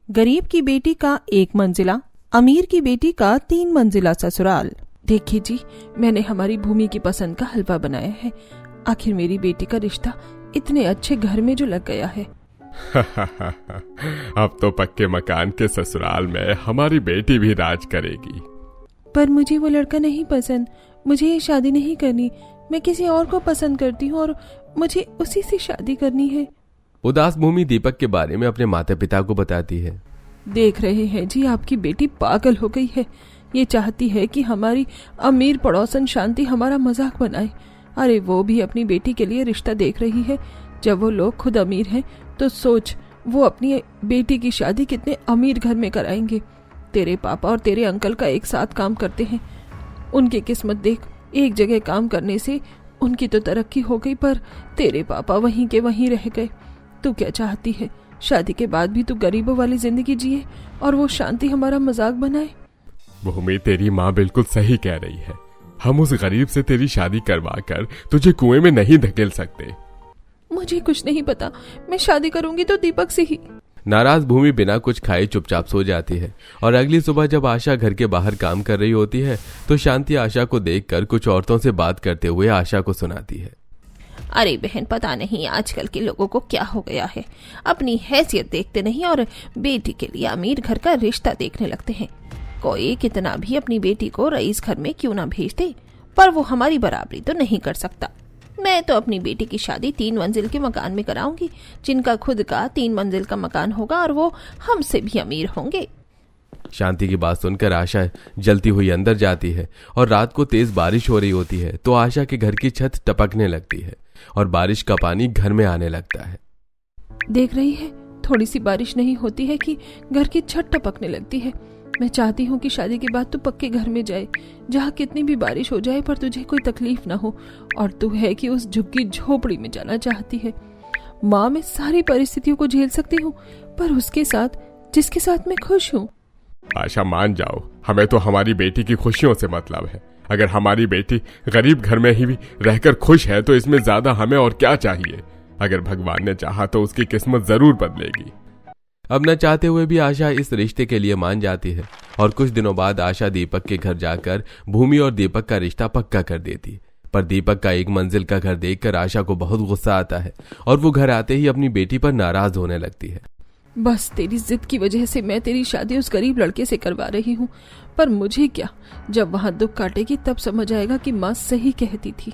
गरीब की बेटी का 1 मंजिला, अमीर की बेटी का 3 मंजिला ससुराल। देखिए जी, मैंने हमारी भूमि की पसंद का हलवा बनाया है। आखिर मेरी बेटी का रिश्ता इतने अच्छे घर में जो लग गया है। अब तो पक्के मकान के ससुराल में हमारी बेटी भी राज करेगी। पर मुझे वो लड़का नहीं पसंद, मुझे ये शादी नहीं करनी। मैं किसी और को पसंद करती हूँ और मुझे उसी से शादी करनी है। उदास भूमि दीपक के बारे में अपने माता पिता को बताती है। देख रहे हैं जी, आपकी बेटी पागल हो गई है। ये चाहती है कि हमारी अमीर पड़ोसन शांति हमारा मजाक बनाए। अरे वो भी अपनी बेटी के लिए रिश्ता देख रही है। जब वो लोग खुद अमीर हैं तो सोच, वो अपनी बेटी की शादी कितने अमीर घर में कराएंगे। तेरे पापा और तेरे अंकल का एक साथ काम करते हैं। उनकी किस्मत देख, एक जगह काम करने से उनकी तो तरक्की हो गई, पर तेरे पापा वहीं के वहीं रह गए। तू क्या चाहती है? शादी के बाद भी तू गरीबों वाली जिंदगी जिए और वो शांति हमारा मजाक बनाए? भूमि, तेरी माँ बिल्कुल सही कह रही है। हम उस गरीब से तेरी शादी करवा कर तुझे कुएं में नहीं धकेल सकते। मुझे कुछ नहीं पता, मैं शादी करूंगी तो दीपक से ही। नाराज भूमि बिना कुछ खाए चुपचाप सो जाती है और अगली सुबह जब आशा घर के बाहर काम कर रही होती है तो शांति आशा को देखकर कुछ औरतों से बात करते हुए आशा को सुनाती है। अरे बहन, पता नहीं आजकल के लोगों को क्या हो गया है। अपनी हैसियत देखते नहीं और बेटी के लिए अमीर घर का रिश्ता देखने लगते हैं। कोई कितना भी अपनी बेटी को रईस घर में क्यों ना भेज दे, पर वो हमारी बराबरी तो नहीं कर सकता। मैं तो अपनी बेटी की शादी 3 मंजिल के मकान में कराऊंगी, जिनका खुद का 3 मंजिल का मकान होगा और वो हमसे भी अमीर होंगे। शांति की बात सुनकर आशा जलती हुई अंदर जाती है और रात को तेज बारिश हो रही होती है तो आशा के घर की छत टपकने लगती है और बारिश का पानी घर में आने लगता है। देख रही है, थोड़ी सी बारिश नहीं होती है कि घर की छत टपकने लगती है। मैं चाहती हूँ कि शादी के बाद तू पक्के घर में जाए, जहाँ कितनी भी बारिश हो जाए पर तुझे कोई तकलीफ ना हो। और तू है कि उस झुग्गी झोपड़ी में जाना चाहती है। माँ, मैं सारी परिस्थितियों को झेल सकती हूँ, पर उसके साथ जिसके साथ मैं खुश हूँ। आशा, मान जाओ, हमें तो हमारी बेटी की खुशियों से मतलब है। अगर हमारी बेटी गरीब घर में ही भी रहकर खुश है तो इसमें ज्यादा हमें और क्या चाहिए। अगर भगवान ने चाहा तो उसकी किस्मत जरूर बदलेगी। अब न चाहते हुए भी आशा इस रिश्ते के लिए मान जाती है और कुछ दिनों बाद आशा दीपक के घर जाकर भूमि और दीपक का रिश्ता पक्का कर देती है। पर दीपक का 1 मंजिल का घर देखकर आशा को बहुत गुस्सा आता है और वो घर आते ही अपनी बेटी पर नाराज होने लगती है। बस तेरी जिद की वजह से मैं तेरी शादी उस गरीब लड़के से करवा रही हूँ, पर मुझे क्या, जब वहाँ दुख काटेगी तब समझ आएगा कि माँ सही कहती थी।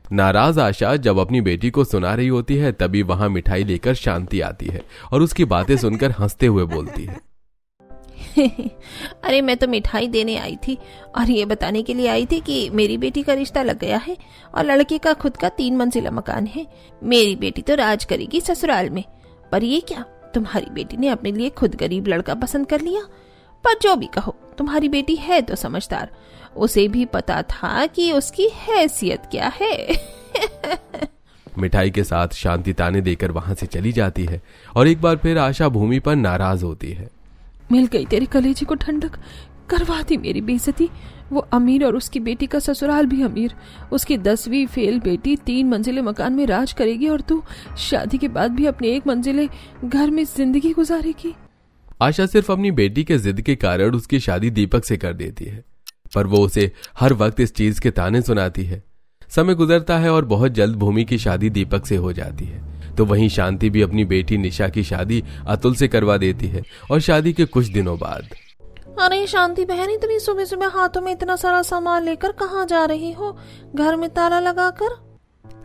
नाराज आशा जब अपनी बेटी को सुना रही होती है तभी वहां मिठाई लेकर शांति आती है और उसकी बातें सुनकर हंसते हुए बोलती है। अरे मैं तो मिठाई देने आई थी और ये बताने के लिए आई थी कि मेरी बेटी का रिश्ता लग गया है और लड़के का खुद का 3 मंजिला मकान है। मेरी बेटी तो राज करेगी ससुराल में। पर ये क्या, तुम्हारी बेटी ने अपने लिए खुद गरीब लड़का पसंद कर लिया। पर जो भी कहो, तुम्हारी बेटी है तो समझदार। उसे भी पता था कि उसकी हैसियत क्या है। मिठाई के साथ शांति ताने देकर वहां से चली जाती है और एक बार फिर आशा भूमि पर नाराज होती है। मिल गई तेरे कलेजे को ठंडक, करवा दी मेरी बेइज्जती। वो अमीर और उसकी बेटी का ससुराल भी अमीर। उसकी 10वीं फेल बेटी 3 मंजिले मकान में राज करेगी और तू शादी के बाद भी अपने 1 मंजिले घर में जिंदगी गुजारेगी। आशा सिर्फ अपनी बेटी के जिद के कारण उसकी शादी दीपक से कर देती है, पर वो उसे हर वक्त इस चीज के ताने सुनाती है। समय गुजरता है और बहुत जल्द भूमि की शादी दीपक से हो जाती है तो वहीं शांति भी अपनी बेटी निशा की शादी अतुल से करवा देती है। और शादी के कुछ दिनों बाद, अरे शांति बहन, इतनी सुबह सुबह हाथों में इतना सारा सामान लेकर कहाँ जा रही हो, घर में ताला लगाकर?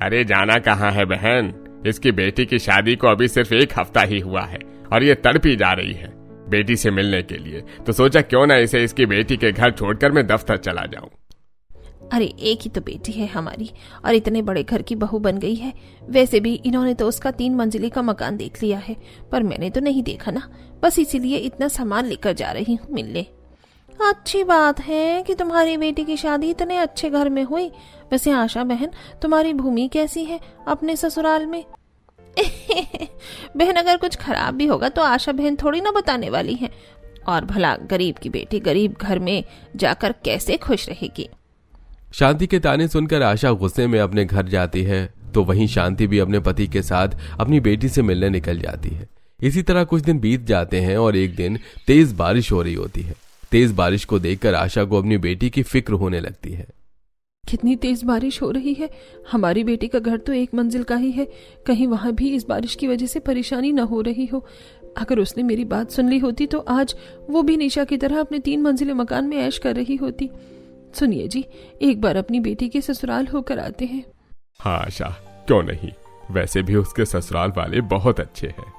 अरे जाना कहाँ है बहन, इसकी बेटी की शादी को अभी सिर्फ 1 हफ्ता ही हुआ है और ये तड़पी जा रही है बेटी से मिलने के लिए। तो सोचा क्यों ना इसे इसकी बेटी के घर छोड़कर मैं दफ्तर चला जाऊं। अरे एक ही तो बेटी है हमारी और इतने बड़े घर की बहू बन गई है। वैसे भी इन्होंने तो उसका 3 मंजिले का मकान देख लिया है, पर मैंने तो नहीं देखा ना, बस इसीलिए इतना सामान लेकर जा रही हूँ मिलने। अच्छी बात है कि तुम्हारी बेटी की शादी इतने अच्छे घर में हुई। वैसे आशा बहन, तुम्हारी भूमि कैसी है अपने ससुराल में? बहन, अगर कुछ खराब भी होगा तो आशा बहन थोड़ी ना बताने वाली है। और भला गरीब की बेटी गरीब घर में जाकर कैसे खुश रहेगी। शांति के ताने सुनकर आशा गुस्से में अपने घर जाती है तो वहीं शांति भी अपने पति के साथ अपनी बेटी से मिलने निकल जाती है। इसी तरह कुछ दिन बीत जाते हैं और एक दिन तेज बारिश हो रही होती है। तेज बारिश को देखकर आशा को अपनी बेटी की फिक्र होने लगती है। कितनी तेज बारिश हो रही है। हमारी बेटी का घर तो 1 मंजिल का ही है, कहीं वहां भी इस बारिश की वजह से परेशानी न हो रही हो। अगर उसने मेरी बात सुन ली होती तो आज वो भी निशा की तरह अपने 3 मंजिले मकान में ऐश कर रही होती। सुनिए जी, एक बार अपनी बेटी के ससुराल होकर आते हैं। हाँ आशा, क्यों नहीं, वैसे भी उसके ससुराल वाले बहुत अच्छे हैं।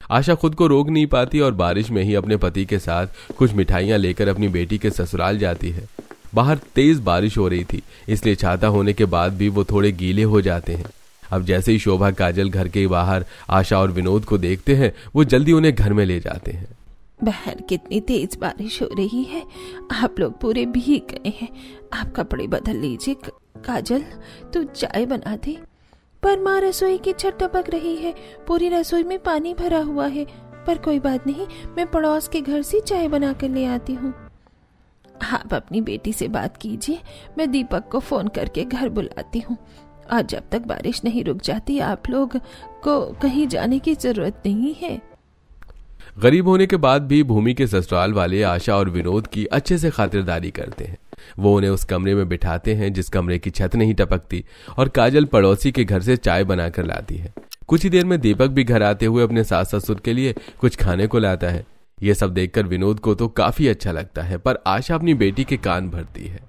आशा खुद को रोक नहीं पाती और बारिश में ही अपने पति के साथ कुछ मिठाइयां लेकर अपनी बेटी के ससुराल जाती है। बाहर तेज बारिश हो रही थी, इसलिए छाता होने के बाद भी वो थोड़े गीले हो जाते हैं। अब जैसे ही शोभा काजल घर के बाहर आशा और विनोद को देखते हैं, वो जल्दी उन्हें घर में ले जाते हैं। बहन, कितनी तेज बारिश हो रही है, आप लोग पूरे भीग गए हैं। आप कपड़े बदल लीजिए। काजल, तू चाय बना दे। पर माँ, रसोई की छत टपक रही है, पूरी रसोई में पानी भरा हुआ है। पर कोई बात नहीं, मैं पड़ोस के घर से चाय बना कर ले आती हूँ। आप अपनी बेटी से बात कीजिए, मैं दीपक को फोन करके घर बुलाती हूँ। और जब तक बारिश नहीं रुक जाती, आप लोग को कहीं जाने की जरूरत नहीं है। गरीब होने के बाद भी भूमि के ससुराल वाले आशा और विनोद की अच्छे से खातिरदारी करते हैं। वो उन्हें उस कमरे में बिठाते हैं जिस कमरे की छत नहीं टपकती, और काजल पड़ोसी के घर से चाय बनाकर लाती है। कुछ ही देर में दीपक भी घर आते हुए अपने सास ससुर के लिए कुछ खाने को लाता है। ये सब देखकर विनोद को तो काफी अच्छा लगता है, पर आशा अपनी बेटी के कान भरती है।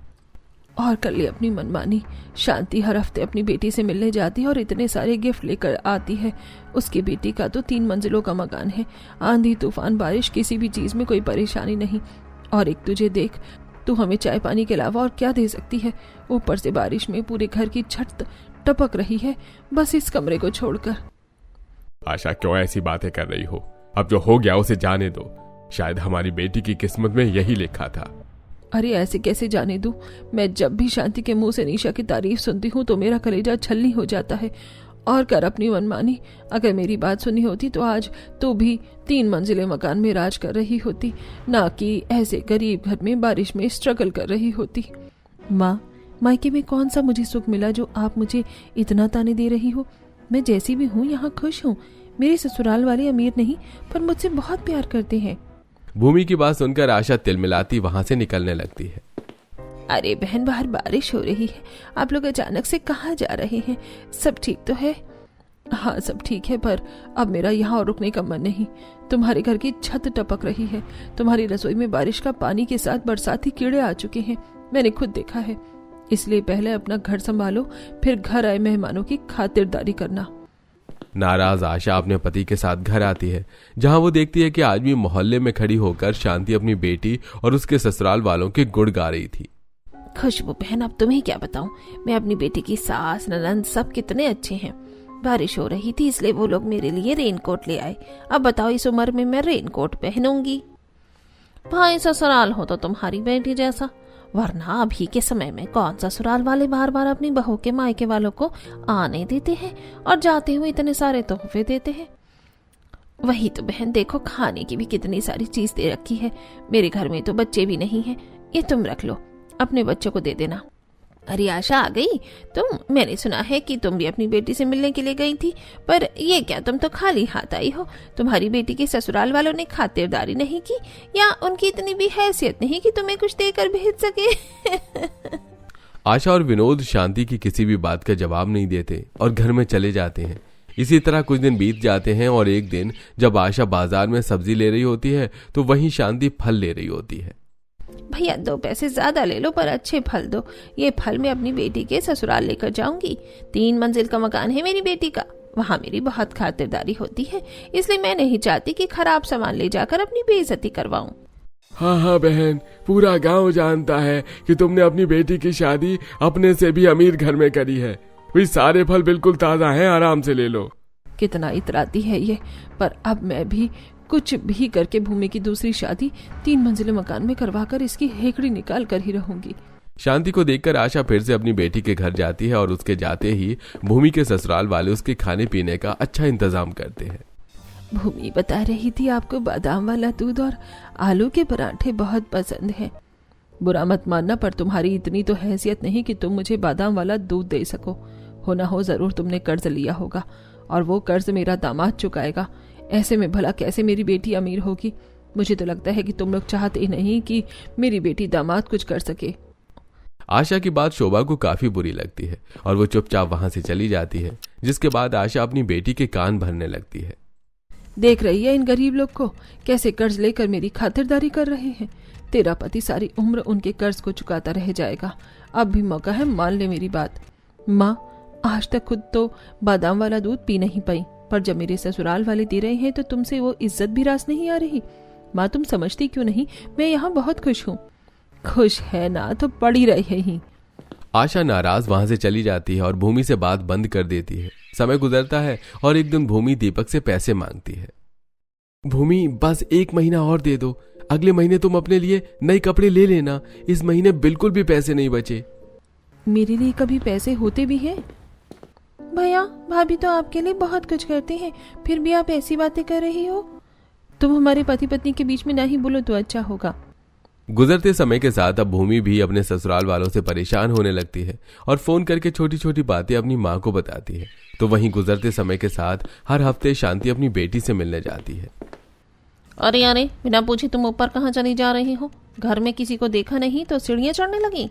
और कर ले अपनी मनमानी। शांति हर हफ्ते अपनी बेटी से मिलने जाती है और इतने सारे गिफ्ट लेकर आती है। उसकी बेटी का तो 3 मंजिलों का मकान है, आंधी तूफान बारिश किसी भी चीज में कोई परेशानी नहीं। और एक तुझे देख, तू हमें चाय पानी के अलावा और क्या दे सकती है। ऊपर से बारिश में पूरे घर की छत टपक रही है, बस इस कमरे को छोड़कर। आशा, क्यों ऐसी बातें कर रही हो? अब जो हो गया उसे जाने दो। शायद हमारी बेटी की किस्मत में यही लिखा था। अरे ऐसे कैसे जाने दूं? मैं जब भी शांति के मुंह से निशा की तारीफ सुनती हूँ तो मेरा कलेजा छलनी हो जाता है। और कर अपनी मनमानी। अगर मेरी बात सुनी होती तो आज तू भी 3 मंजिले मकान में राज कर रही होती, ना कि ऐसे गरीब घर में बारिश में स्ट्रगल कर रही होती। माँ, मायके में कौन सा मुझे सुख मिला जो आप मुझे इतना ताने दे रही हो? मैं जैसी भी हूँ यहाँ खुश हूँ। मेरे ससुराल वाले अमीर नहीं, पर मुझसे बहुत प्यार करते हैं। भूमि की बात सुनकर आशा तिलमिलाती वहां से निकलने लगती है। अरे बहन, बाहर बारिश हो रही है, आप लोग अचानक से कहाँ जा रहे हैं? सब ठीक तो है? हाँ सब ठीक है, पर अब मेरा यहाँ और रुकने का मन नहीं। तुम्हारे घर की छत टपक रही है, तुम्हारी रसोई में बारिश का पानी के साथ बरसाती कीड़े आ चुके हैं, मैंने खुद देखा है। इसलिए पहले अपना घर संभालो, फिर घर आए मेहमानों की खातिरदारी करना। नाराज आशा अपने पति के साथ घर आती है, जहां वो देखती है कि आदमी मोहल्ले में खड़ी होकर शांति अपनी बेटी और उसके ससुराल वालों के गुण गा रही थी। खुशबू बहन, अब तुम्हें क्या बताऊं, मैं अपनी बेटी की सास ननंद सब कितने अच्छे हैं। बारिश हो रही थी इसलिए वो लोग मेरे लिए रेनकोट ले आए। अब बताओ, इस उम्र में मैं रेनकोट पहनूंगी? भाई ससुराल हो तो तुम्हारी बेटी जैसा, वरना अभी के समय में कौन ससुराल वाले बार बार अपनी बहू के मायके वालों को आने देते हैं और जाते हुए इतने सारे तोहफे देते हैं। वही तो बहन, देखो खाने की भी कितनी सारी चीज दे रखी है। मेरे घर में तो बच्चे भी नहीं है, ये तुम रख लो, अपने बच्चों को दे देना। अरे आशा, आ गई तुम? मैंने सुना है कि तुम भी अपनी बेटी से मिलने के लिए गई थी, पर ये क्या, तुम तो खाली हाथ आई हो? तुम्हारी बेटी के ससुराल वालों ने खातिरदारी नहीं की, या उनकी इतनी भी हैसियत नहीं कि तुम्हें कुछ देकर भेज सके? आशा और विनोद शांति की किसी भी बात का जवाब नहीं देते और घर में चले जाते हैं। इसी तरह कुछ दिन बीत जाते हैं और एक दिन जब आशा बाजार में सब्जी ले रही होती है तो वहीं शांति फल ले रही होती है। भैया 2 पैसे ज्यादा ले लो, पर अच्छे फल दो। ये फल मैं अपनी बेटी के ससुराल लेकर जाऊंगी। 3 मंजिल का मकान है मेरी बेटी का, वहाँ मेरी बहुत खातिरदारी होती है, इसलिए मैं नहीं चाहती कि खराब सामान ले जाकर अपनी बेइज्जती करवाऊं। हाँ बहन, पूरा गांव जानता है कि तुमने अपनी बेटी की शादी अपने से भी अमीर घर में करी है। वे सारे फल बिल्कुल ताजा हैं, आराम से ले लो। कितना इतराती है ये, पर अब मैं भी कुछ भी करके भूमि की दूसरी शादी 3 मंजिले मकान में करवाकर इसकी हेकड़ी निकाल कर ही रहूंगी। शांति को देखकर आशा फिर से अपनी बेटी के घर जाती है और उसके जाते ही भूमि के ससुराल वाले उसके खाने पीने का अच्छा इंतजाम करते हैं। भूमि बता रही थी आपको बादाम वाला दूध और आलू के पराठे बहुत पसंद है। बुरा मत मानना, पर तुम्हारी इतनी तो हैसियत नहीं कि तुम मुझे बादाम वाला दूध दे सको। हो ना हो जरूर तुमने कर्ज लिया होगा और वो कर्ज मेरा दामाद चुकाएगा। ऐसे में भला कैसे मेरी बेटी अमीर होगी? मुझे तो लगता है कि तुम लोग चाहते ही नहीं कि मेरी बेटी दामाद कुछ कर सके। आशा की बात शोभा को काफी बुरी लगती है और वो चुपचाप वहां से चली जाती है, जिसके बाद आशा अपनी बेटी के कान भरने लगती है। देख रही है इन गरीब लोग को, कैसे कर्ज लेकर मेरी खातिरदारी कर रहे हैं। तेरा पति सारी उम्र उनके कर्ज को चुकाता रह जाएगा। अब भी मौका है, मान ले मेरी बात। माँ, आज तक खुद तो बादाम वाला दूध पी नहीं पाई, पर जब मेरे ससुराल वाले दे रहे हैं तो तुमसे वो इज्जत भी रास नहीं आ रही। माँ, तुम समझती क्यों नहीं? मैं यहाँ बहुत खुश हूँ। खुश है ना तो पड़ी रहे ही। आशा नाराज वहां से चली जाती है और भूमि से बात बंद कर देती है। समय गुजरता है और एक दिन भूमि दीपक से पैसे मांगती है। भूमि, बस 1 महीना और दे दो, अगले महीने तुम अपने लिए नए कपड़े ले लेना। इस महीने बिल्कुल भी पैसे नहीं बचे। मेरे लिए कभी पैसे होते भी हैं? भैया, भाभी तो आपके लिए बहुत कुछ करती हैं, फिर भी आप ऐसी बातें कर रही हो। तुम हमारे पति पत्नी के बीच में ना ही बोलो तो अच्छा होगा। गुजरते समय के साथ अब भूमि भी अपने ससुराल वालों से परेशान होने लगती है और फोन करके छोटी छोटी बातें अपनी माँ को बताती है। तो वहीं गुजरते समय के साथ हर हफ्ते शांति अपनी बेटी से मिलने जाती है। अरे अरे, बिना पूछे तुम ऊपर कहाँ चली जा रही हो? घर में किसी को देखा नहीं तो सीढ़ियाँ चढ़ने लगी?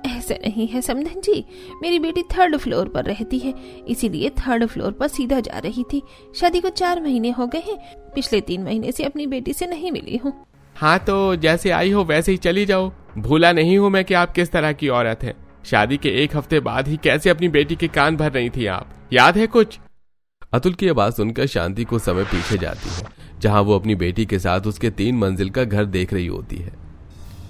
ऐसा नहीं है समधन जी, मेरी बेटी 3rd फ्लोर पर रहती है, इसीलिए 3rd फ्लोर पर सीधा जा रही थी। शादी को 4 महीने हो गए हैं, पिछले 3 महीने से अपनी बेटी से नहीं मिली हूँ। हाँ, तो जैसे आई हो वैसे ही चली जाओ। भूला नहीं हूँ मैं कि आप किस तरह की औरत हैं। शादी के 1 हफ्ते बाद ही कैसे अपनी बेटी के कान भर रही थी आप, याद है कुछ? अतुल की आवाज सुनकर शांति को समय पीछे जाती है, जहां वो अपनी बेटी के साथ उसके 3 मंजिल का घर देख रही होती है।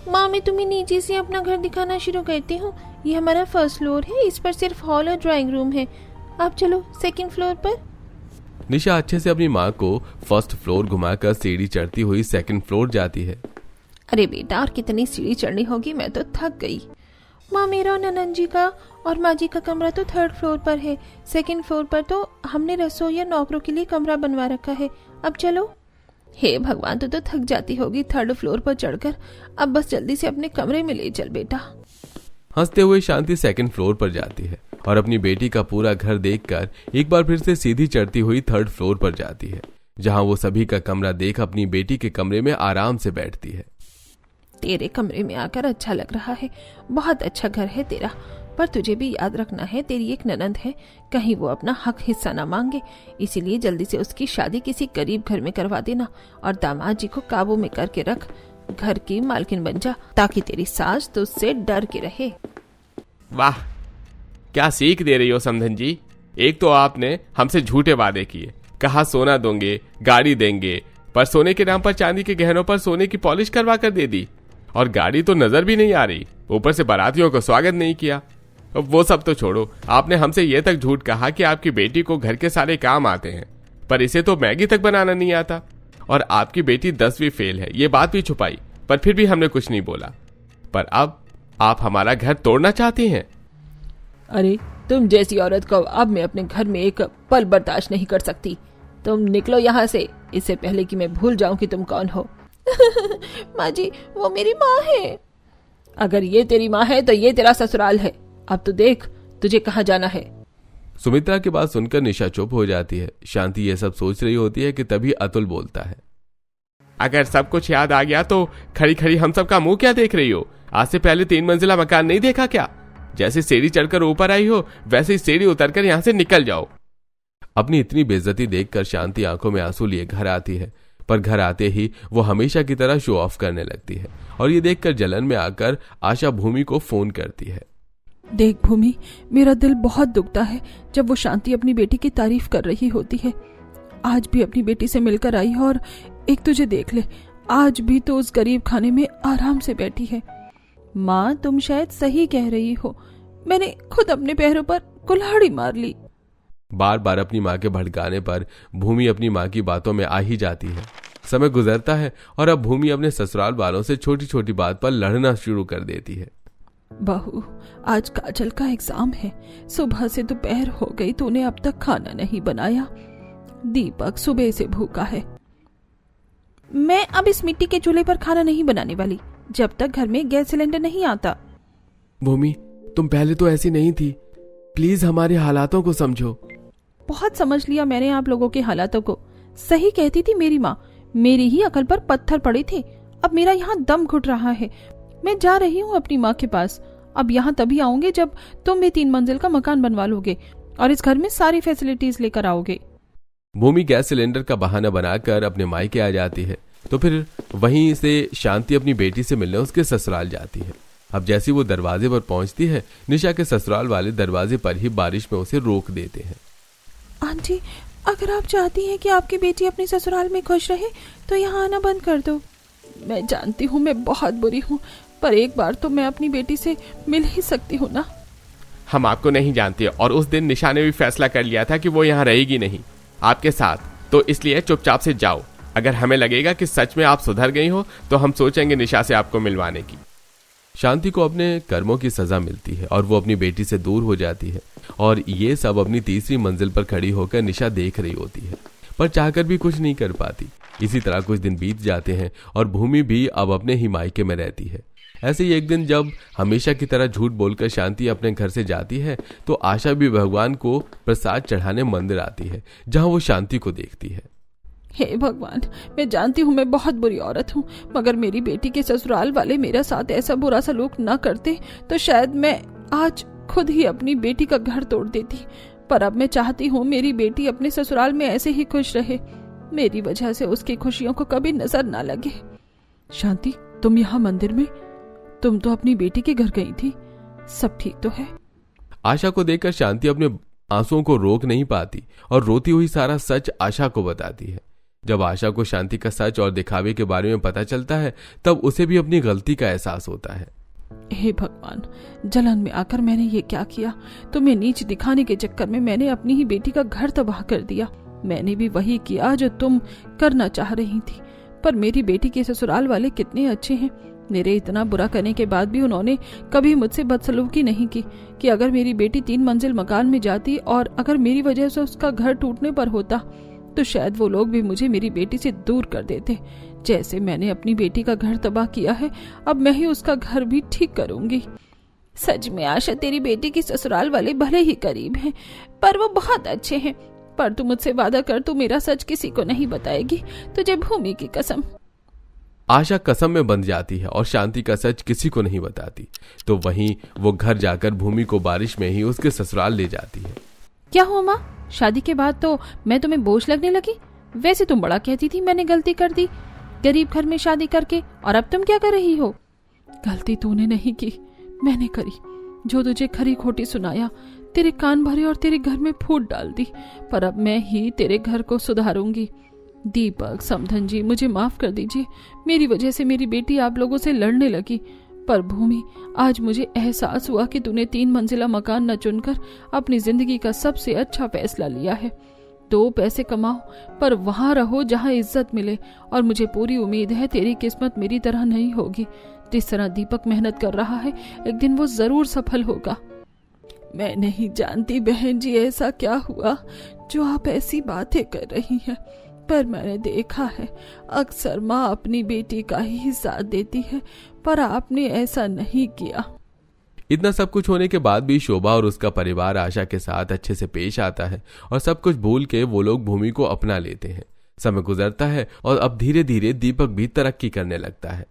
माँ, मैं तुम्हें नीचे से अपना घर दिखाना शुरू करती हूँ। ये हमारा 1st फ्लोर है, इस पर सिर्फ हॉल और ड्राइंग रूम है। आप चलो 2nd फ्लोर पर। निशा अच्छे से अपनी माँ को 1st फ्लोर घुमाकर सीढ़ी चढ़ती हुई 2nd फ्लोर जाती है। अरे बेटा, और कितनी सीढ़ी चढ़नी होगी, मैं तो थक गई। माँ, मेरा और ननद जी का और माँ जी का कमरा तो 3rd फ्लोर पर है। 2nd फ्लोर पर तो हमने रसोई या नौकरों के लिए कमरा बनवा रखा है। अब चलो। हे भगवान, तो थक जाती होगी 3rd फ्लोर पर चढ़कर। अब बस जल्दी से अपने कमरे में ले चल बेटा। हंसते हुए शांति 2nd फ्लोर पर जाती है और अपनी बेटी का पूरा घर देखकर एक बार फिर से सीधी चढ़ती हुई 3rd फ्लोर पर जाती है, जहां वो सभी का कमरा देख अपनी बेटी के कमरे में आराम से बैठती है। तेरे कमरे में आकर अच्छा लग रहा है, बहुत अच्छा घर है तेरा, पर तुझे भी याद रखना है, तेरी एक ननद है, कहीं वो अपना हक हिस्सा ना मांगे। इसीलिए जल्दी से उसकी शादी किसी गरीब घर में करवा देना और दामाद जी को काबू में करके रख। घर की मालकिन बन जा, ताकि तेरी सास तुझसे डर के रहे। वाह, क्या सीख दे रही हो समधन जी। एक तो आपने हमसे झूठे वादे किए, कहा सोना दोगे, गाड़ी देंगे, पर सोने के नाम पर चांदी के गहनों पर सोने की पॉलिश करवा कर दे दी, और गाड़ी तो नजर भी नहीं आ रही, ऊपर से बारातियों को स्वागत नहीं किया। वो सब तो छोड़ो, आपने हमसे ये तक झूठ कहा कि आपकी बेटी को घर के सारे काम आते हैं, पर इसे तो मैगी तक बनाना नहीं आता, और आपकी बेटी 10वीं फेल है, ये बात भी छुपाई, पर फिर भी हमने कुछ नहीं बोला। पर अब आप हमारा घर तोड़ना चाहती हैं। अरे, तुम जैसी औरत को अब मैं अपने घर में एक पल बर्दाश्त नहीं कर सकती। तुम निकलो यहाँ से, इससे पहले कि मैं भूल जाऊं कि तुम कौन हो। माँ जी, वो मेरी माँ है। अगर ये तेरी माँ है तो ये तेरा ससुराल है। अब तो देख तुझे कहाँ जाना है। सुमित्रा की बात सुनकर निशा चुप हो जाती है। शांति ये सब सोच रही होती है कि तभी अतुल बोलता है, अगर सब कुछ याद आ गया तो खड़ी खड़ी हम सब का मुंह क्या देख रही हो? आज से पहले 3 मंजिला मकान नहीं देखा क्या? जैसे सीढ़ी चढ़कर ऊपर आई हो वैसे ही सीढ़ी उतरकर यहाँ से निकल जाओ। अपनी इतनी बेइज्जती देखकर शांति आंखों में आंसू लिए घर आती है, पर घर आते ही वो हमेशा की तरह शो ऑफ करने लगती है और ये देखकर जलन में आकर आशा भूमि को फोन करती है। देख भूमि, मेरा दिल बहुत दुखता है जब वो शांति अपनी बेटी की तारीफ कर रही होती है। आज भी अपनी बेटी से मिलकर आई है और एक तुझे देख ले, आज भी तो उस गरीब खाने में आराम से बैठी है। माँ, तुम शायद सही कह रही हो, मैंने खुद अपने पैरों पर कुल्हाड़ी मार ली। बार बार अपनी माँ के भड़काने पर भूमि अपनी माँ की बातों में आ ही जाती है। समय गुजरता है और अब भूमि अपने ससुराल वालों से छोटी छोटी बात पर लड़ना शुरू कर देती है। बहू, आज काजल का एग्जाम है, सुबह से दोपहर हो गई, तूने अब तक खाना नहीं बनाया। दीपक सुबह से भूखा है। मैं अब इस मिट्टी के चूल्हे पर खाना नहीं बनाने वाली जब तक घर में गैस सिलेंडर नहीं आता। भूमि, तुम पहले तो ऐसी नहीं थी, प्लीज हमारे हालातों को समझो। बहुत समझ लिया मैंने आप लोगों के हालातों को। सही कहती थी मेरी माँ, मेरी ही अकल पर पत्थर पड़े थे। अब मेरा यहाँ दम घुट रहा है। मैं जा रही हूँ अपनी माँ के पास। अब यहाँ तभी आऊंगे जब तुम भी 3 मंजिल का मकान बनवा लोगे और इस घर में सारी फैसिलिटीज लेकर आओगे। भूमि गैस सिलेंडर का बहाना बनाकर अपने मायके आ जाती है, तो फिर वहीं से शांति अपनी बेटी से मिलने उसके ससुराल जाती है। अब जैसी वो दरवाजे पर पहुंचती है, निशा के ससुराल वाले दरवाजे पर ही बारिश में उसे रोक देते हैं। आंटी, अगर आप चाहती हैं कि आपकी बेटी अपने ससुराल में खुश रहे तो यहाँ आना बंद कर दो। मैं जानती हूँ मैं बहुत बुरी हूँ, पर एक बार तो मैं अपनी बेटी से मिल ही सकती हूँ ना। हम आपको नहीं जानते और उस दिन निशा ने भी फैसला कर लिया था कि वो यहाँ रहेगी नहीं आपके साथ, तो इसलिए चुपचाप से जाओ। अगर हमें लगेगा कि सच में आप सुधर गई हो तो हम सोचेंगे निशा से आपको मिलवाने की। शांति को अपने कर्मों की सजा मिलती है और वो अपनी बेटी से दूर हो जाती है, और ये सब अपनी तीसरी मंजिल पर खड़ी होकर निशा देख रही होती है, पर चाहकर भी कुछ नहीं कर पाती। इसी तरह कुछ दिन बीत जाते हैं और भूमि भी अब अपने ही मायके में रहती है। ऐसे ही एक दिन जब हमेशा की तरह झूठ बोलकर शांति अपने घर से जाती है, तो आशा भी भगवान को प्रसाद चढ़ाने मंदिर आती है, जहां वो शांति को देखती है। हे भगवान, मैं जानती हूँ मैं बहुत बुरी औरत हूँ, मगर मेरी बेटी के ससुराल वाले मेरे साथ ऐसा बुरा सलूक न करते तो शायद मैं आज खुद ही अपनी बेटी का घर तोड़ देती। पर अब मैं चाहती हूँ मेरी बेटी अपने ससुराल में ऐसे ही खुश रहे, मेरी वजह से उसकी खुशियों को कभी नजर ना लगे। शांति, तुम यहाँ मंदिर में? तुम तो अपनी बेटी के घर गई थी, सब ठीक तो है? आशा को देखकर शांति अपने आंसुओं को रोक नहीं पाती और रोती हुई सारा सच आशा को बताती है। जब आशा को शांति का सच और दिखावे के बारे में पता चलता है, तब उसे भी अपनी गलती का एहसास होता है। हे भगवान, जलन में आकर मैंने ये क्या किया? तुम्हें नीच दिखाने के चक्कर में मैंने अपनी ही बेटी का घर तबाह कर दिया। मैंने भी वही किया जो तुम करना चाह रही थी। पर मेरी बेटी के ससुराल वाले कितने अच्छे हैं। मेरे इतना बुरा करने के बाद भी उन्होंने कभी मुझसे बदसलूकी नहीं की कि अगर मेरी बेटी 3 मंजिल मकान में जाती और अगर मेरी वजह से उसका घर टूटने पर होता तो शायद वो लोग भी मुझे मेरी बेटी से दूर कर देते। जैसे मैंने अपनी बेटी का घर तबाह किया है, अब मैं ही उसका घर भी ठीक करूंगी। सच में आशा, तेरी बेटी की ससुराल वाले भले ही करीब हैं, पर वो बहुत अच्छे हैं। पर तू मुझसे वादा कर, तू मेरा सच किसी को नहीं बताएगी, तुझे भूमि की कसम। आशा कसम में बंध जाती है और शांति का सच किसी को नहीं बताती। तो वहीं वो घर जाकर भूमि को बारिश में ही उसके ससुराल ले जाती है। क्या हुआ माँ, शादी के बाद तो मैं तुम्हें बोझ लगने लगी? वैसे तुम बड़ा कहती थी मैंने गलती कर दी गरीब घर में शादी करके, और अब तुम क्या कर रही हो? गलती तूने नहीं की, मैंने करी। जो तुझे खरी खोटी सुनाया, तेरे कान भरे और तेरे घर में फूट डाल दी। पर अब मैं ही तेरे घर को सुधारूंगी। दीपक, समधन जी, मुझे माफ कर दीजिए। मेरी वजह से मेरी बेटी आप लोगों से लड़ने लगी। पर भूमि, आज मुझे एहसास हुआ कि तूने 3 मंजिला मकान न चुनकर अपनी जिंदगी का सबसे अच्छा फैसला लिया है। 2 पैसे कमाओ, पर वहां रहो जहां इज्जत मिले, और मुझे पूरी उम्मीद है तेरी किस्मत मेरी तरह नहीं होगी। जिस तरह दीपक मेहनत कर रहा है, एक दिन वो जरूर सफल होगा। मैं नहीं जानती बहन जी ऐसा क्या हुआ जो आप ऐसी बातें कर रही हैं, पर मैंने देखा है अक्सर माँ अपनी बेटी का ही साथ देती है, पर आपने ऐसा नहीं किया। इतना सब कुछ होने के बाद भी शोभा और उसका परिवार आशा के साथ अच्छे से पेश आता है और सब कुछ भूल के वो लोग भूमि को अपना लेते हैं। समय गुजरता है और अब धीरे धीरे दीपक भी तरक्की करने लगता है।